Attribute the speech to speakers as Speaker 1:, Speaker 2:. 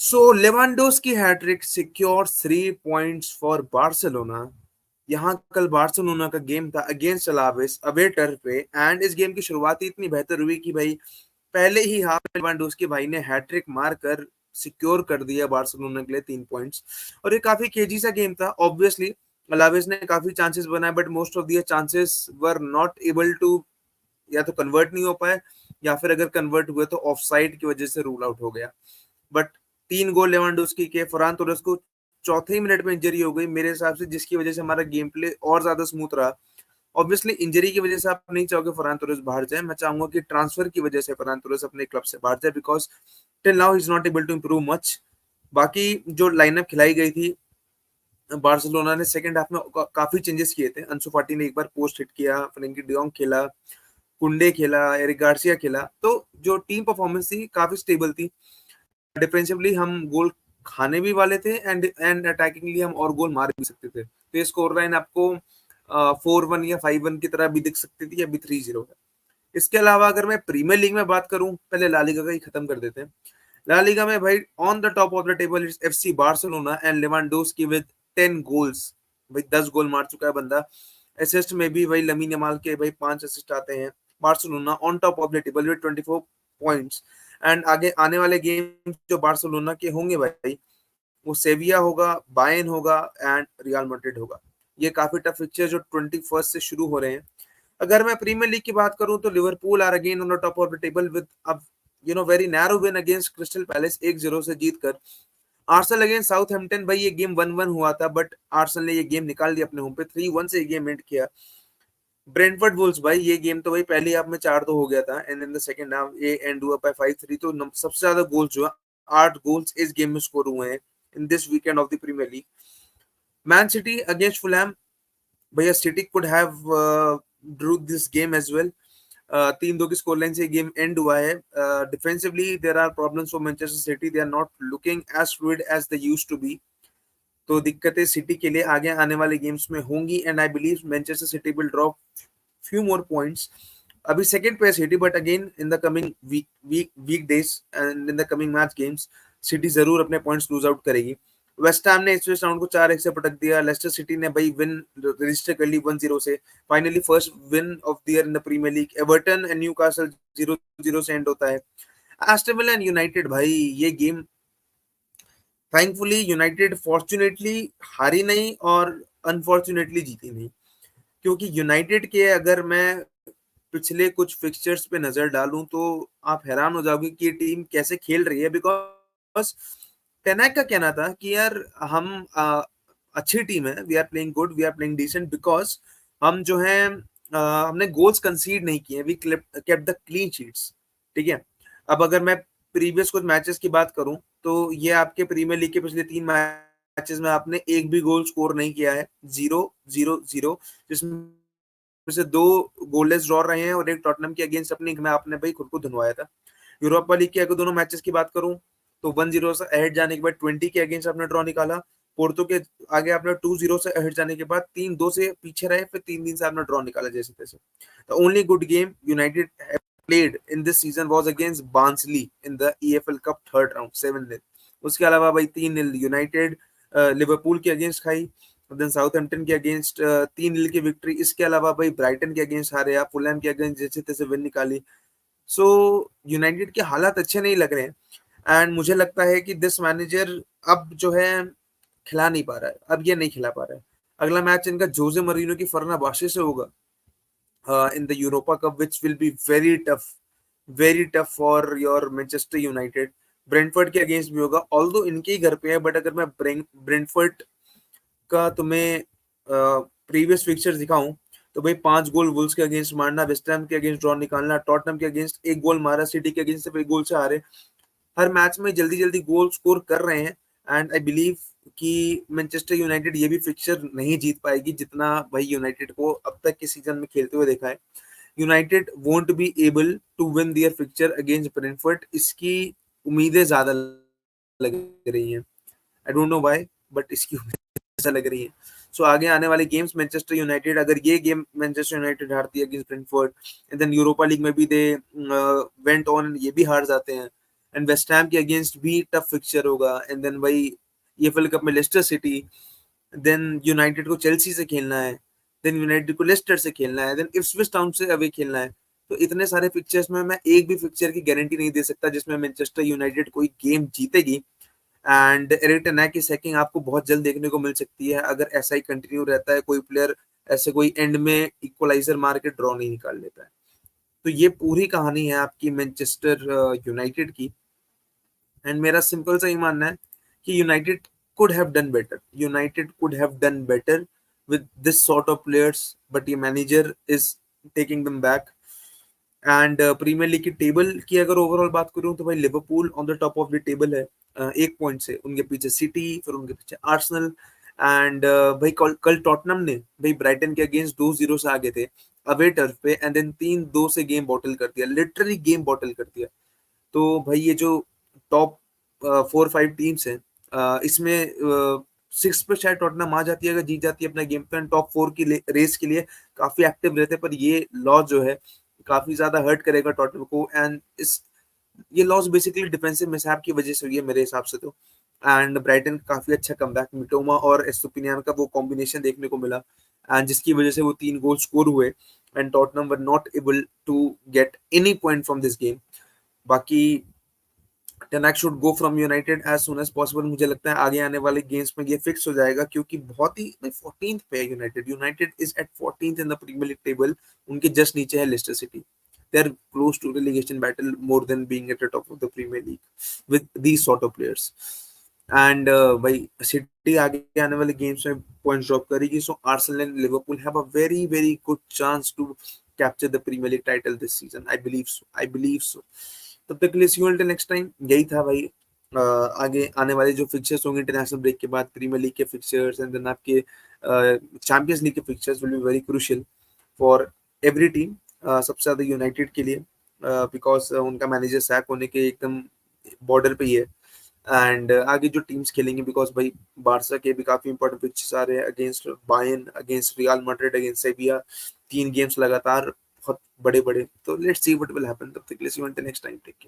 Speaker 1: So Lewandowski hat-trick secure 3 points for Barcelona. यहाँ कल Barcelona का गेम था अगेंस्ट अलावेस अवे टर्फ पे, एंड इस गेम की शुरुआत ही इतनी बेहतर हुई कि भाई पहले ही हाफ में लेवांडोस्की भाई ने हैट्रिक मारकर सिक्योर कर दिया बार्सिलोना के लिए 3 पॉइंट्स। और ये काफी केजी सा गेम था। ऑब्वियसली अलावेस ने काफी चांसेस बनाए, but most of their chances were not able to, या तो कन्वर्ट नहीं हो पाए, या फिर अगर कन्वर्ट हुए तो ऑफसाइड की वजह से रूल आउट हो गया। बट 3 गोल लेवांडोस्की के, फरहान तोरेस को चौथे ही मिनट में इंजरी हो गई मेरे हिसाब से, जिसकी वजह से हमारा गेम प्ले और ज्यादा स्मूथ रहा। ऑब्वियसली इंजरी की वजह से आप नहीं चाहोगे फरहान तोरेस बाहर जाए, मैं चाहूंगा कि ट्रांसफर की वजह से फरहान तोरेस अपने क्लब से बाहर जाए, because till now is not able to improve much. बाकी जो लाइनअप खिलाई गई थी बार्सिलोना ने सेकंड हाफ में काफी चेंजेस किए थे। अंसु फाटी ने एक बार पोस्ट हिट किया, फ्रेंकी डियोंग खेला, कुंडे खेला, एरिक गार्सिया खेला, तो जो टीम परफॉर्मेंस थी काफी स्टेबल थी। डिफेंसिवली हम गोल खाने भी वाले थे, एंड अटैकिंगली हम और गोल मार भी सकते थे। तो ये स्कोर लाइन आपको 4-1 या 5-1 की तरह भी दिख सकती थी, अभी 3-0 है। इसके अलावा अगर मैं प्रीमियर लीग में बात करूं, पहले ला लीगा का ही खत्म कर देते हैं। ला लीगा में भाई on the top of the table is FC Barcelona and Lewandowski with 10 goals. भाई 10 गोल मार चुका है बंदा। असिस्ट में भी भाई लमीन यमाल के भाई 5 असिस्ट आते हैं। Barcelona on top of the table with 24 points. And आगे आने वाले गेम जो बार्सिलोना के होंगे भाई, वो सेविया होगा, बायर्न होगा एंड रियल मैड्रिड होगा। ये काफी टफ फिक्चर जो 21 से शुरू हो रहे हैं। अगर मैं प्रीमियर लीग की बात करूं तो Liverpool are again on the top of the table with अब very narrow win against Crystal Palace 1-0 से जीतकर। आर्सेनल अगेंस्ट साउथहैम्पटन, भाई ये गेम 1-1 हुआ था, बट आर्सेनल ने ये गेम निकाल दिया अपने होम पे, 3-1 से ये गेम एंड किया। ब्रेंटफोर्ड वुल्स, भाई ये गेम तो भाई पहले हाफ में 4-2 हो गया था, and in the second half ये एंड हुआ बाय 5-3। तो सबसे ज्यादा गोल्स जो है 8 गोल्स इस गेम में स्कोर हुए हैं in this weekend of the Premier League. Man City against Fulham, भैया City could have drew this game as well. 3-2 की स्कोर लाइन से गेम एंड हुआ है। Defensively there are problems for Manchester City, they are not looking as fluid as they used to be. तो दिक्कतें city के लिए आगे आने वाले गेम्स में होंगी, and I believe Manchester City will drop few more points. अभी सेकंड पे है city, but again in the coming week days and in the coming match games city जरूर अपने पॉइंट्स लूज आउट करेगी। वेस्ट हैम ने इस round को 4-1 से पटक दिया। लेस्टर सिटी ने भाई विन रजिस्टर कर ली 1-0 से, finally first win of the year in the Premier League. Everton and Newcastle 0-0 से एंड होता है। एस्टन विला एंड यूनाइटेड, भाई ये गेम थैंकफुली यूनाइटेड फॉर्चुनेटली हारी नहीं और अनफॉर्चुनेटली जीती नहीं, क्योंकि यूनाइटेड के अगर मैं पिछले कुछ फिक्सचर्स पे नजर डालूं तो आप हैरान हो जाओगे कि ये टीम कैसे खेल रही है। बिकॉज टेनैक का कहना था कि यार हम अच्छी टीम है, we are playing good, we are playing decent, because हम जो है हमने गोल्स कंसीड नहीं किए, we kept the clean sheets. ठीक है। अब अगर मैं प्रीवियस कुछ मैचेस की बात करूं तो ये आपके प्रीमियर लीग के पिछले 3 मैचेस में आपने एक भी गोल स्कोर नहीं किया है, 0-0-0, जिसमें से 2 गोललेस ड्रॉ रहे हैं और एक टॉटनम के अगेंस्ट अपने में आपने भाई खुद को धुनवाया था। यूरोपा लीग के अगर दोनों मैचेस की बात करूं तो 1-0 से अहेड जाने के बाद 20 के अगेंस्ट आपने ड्रॉ निकाला। पोर्तो के आगे आपने 2-0 से अहेड जाने के बाद 3-2 से पीछे रहे, फिर 3-3 से आपने ड्रॉ निकाला जैसे तैसे। The only good game United played in this season was against Barnsley in the EFL Cup third round 7-0। उसके अलावा भाई 3-0 यूनाइटेड लिवरपूल के अगेंस्ट खाई, देन साउथहैम्पटन के अगेंस्ट 3-0 की विक्ट्री। इसके अलावा भाई ब्राइटन के अगेंस्ट हारे आप, फुलहैम के अगेंस्ट जैसे तैसे विन निकाली। सो यूनाइटेड के हालात अच्छे नहीं लग रहे हैं, एंड मुझे लगता है कि दिस मैनेजर अब जो है खिला नहीं पा रहा है, अब ये नहीं खिला पा रहा है। अगला मैच इनका जोजे मरीनो की फर्नाबाशे से होगा in the Europa Cup, which will be very tough for your Manchester United. Brentford के अगेंस्ट भी होगा, ऑल्दो इनके ही घर पे है, बट अगर मैं ब्रेंटफोर्ड का तुम्हें प्रीवियस फिक्चर दिखाऊं तो भाई 5 गोल वुल्स के अगेंस्ट मारना, वेस्ट हैम के अगेंस्ट ड्रॉ निकालना, टॉटनम के अगेंस्ट 1 गोल मारा, सिटी के अगेंस्ट सिर्फ 1 गोल से हारे। हर मैच में जल्दी जल्दी गोल स्कोर कर रहे हैं, एंड आई बिलीव कि मैनचेस्टर यूनाइटेड ये भी फिक्चर नहीं जीत पाएगी जितना भाई यूनाइटेड को अब तक के सीजन में खेलते हुए देखा है। United won't be able to win their fixture against Brentford, इसकी उम्मीदें ज्यादा लग रही हैं। I don't know why, but इसकी उम्मीदें ऐसा लग रही है। सो आगे आने वाले गेम्स मैनचेस्टर यूनाइटेड, अगर ये गेम मैनचेस्टर यूनाइटेड हारती है against Brentford, and then Europa League में भी दे वेंट ऑन, ये भी हार जाते हैं, एंड वेस्ट हैम के अगेंस्ट भी टफ फिक्चर होगा, एंड देन भाई EFL कप में लेस्टर सिटी, देन यूनाइटेड को चेल्सी से खेलना है, देन यूनाइटेड को लेस्टर से खेलना है, देन इप्सविच टाउन से अवे खेलना है। तो इतने सारे फिक्चर्स में मैं एक भी फिक्चर की गारंटी नहीं दे सकता जिसमें मैनचेस्टर यूनाइटेड कोई गेम जीतेगी। एंड एरिक टेन हैग की सैकिंग आपको बहुत जल्द देखने को मिल सकती है अगर ऐसा ही कंटिन्यू रहता है, कोई प्लेयर ऐसे कोई एंड में इक्वलाइजर मार के ड्रॉ नहीं निकाल लेता है। तो ये पूरी कहानी है आपकी मैनचेस्टर यूनाइटेड की। एंड मेरा सिंपल सा ही मानना है कि United could have done better, United could have done better with this sort of players, but ये manager is taking them back. And Premier League की टेबल की अगर ओवरऑल बात करूं तो भाई Liverpool on the top of the table है, 1 point से। उनके पीछे सिटी, फिर उनके पीछे आर्सेनल। एंड भाई कल टॉटनम ने भाई ब्राइटन के अगेंस्ट 2-0 से आगे थे अवे टर्फ पे, एंड देन 3-2 से गेम बॉटल कर दिया, लिटरली गेम बॉटल कर दिया। तो भाई ये जो टॉप 4-5 टीम्स हैं, इसमें 6 पे शायद टॉटनम आ जाती है अगर जीत जाती है अपना गेम प्लान, टॉप 4 की रेस के लिए काफी एक्टिव रहते हैं। पर ये लॉस जो है काफी ज्यादा हर्ट करेगा टॉटनम को, एंड इस ये लॉस बेसिकली डिफेंसिव मिसहैप की वजह से हुई है मेरे हिसाब से तो। एंड ब्राइटन काफी अच्छा कमबैक, मिटोमा और एस्तुपिनियान का वो कॉम्बिनेशन देखने को मिला, एंड जिसकी वजह से वो 3 गोल स्कोर हुए, and Tottenham were not able to get any point from this game. बाकी ten Hag should go from United as soon as possible. मुझे लगता है आगे आने वाले गेम्स में ये फिक्स हो जाएगा, क्योंकि बहुत ही 14th पे है United, United is at 14th in the Premier League table. उनके जस्ट नीचे है Leicester City. They are close to relegation battle more than being at the top of the Premier League with these sort of players. And भाई City आगे आने वाले games में point drop करेगी, so Arsenal and Liverpool have a very very good chance to capture the Premier League title this season. I believe so, I believe so. तब तक के लिए see you till next time. यही था भाई, आगे आने वाले जो फिक्चर्स होंगे इंटरनेशनल ब्रेक के बाद, प्रीमियर लीग के फिक्चर्स एंड देन आपके चैंपियंस लीग के fixtures will be very crucial for every team, सबसे ज्यादा यूनाइटेड के लिए, बिकॉज उनका मैनेजर सैक होने के एकदम बॉर्डर पे ही है। एंड आगे जो टीम्स खेलेंगे, बिकॉज भाई बारसा के भी काफी इंपॉर्टेंट पिचेस आ रहे हैं, against Bayern, against Real Madrid, against Sevilla, 3 games लगातार बहुत बड़े बड़े। तो let's see what will happen. तब तक के लिए see you until next time, take care.